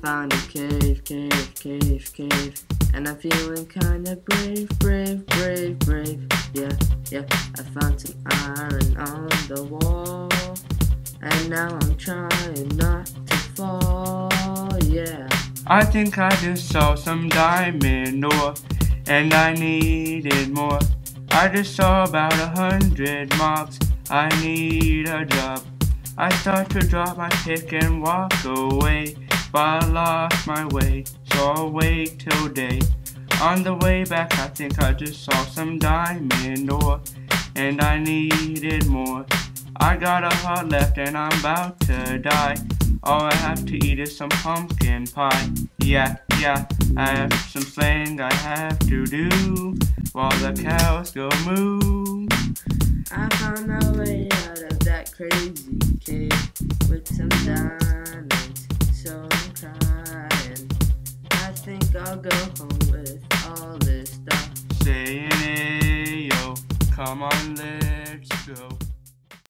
found a cave, and I'm feeling kinda brave. Yeah, I found some iron on the wall, and now I'm trying not to fall, yeah. I think I just saw some diamond ore, and I needed more. I just saw about 100 mobs, I need a job. I start to drop my pick and walk away, but I lost my way, so I'll wait till day. On the way back I think I just saw some diamond ore, and I needed more. I got a heart left and I'm about to die. All I have to eat is some pumpkin pie. Yeah, I have some slaying I have to do while the cows go moo. I found my way out of that crazy cave with some diamonds, so I'm crying. I think I'll go home with all this stuff. Saying, hey yo, come on, let's go.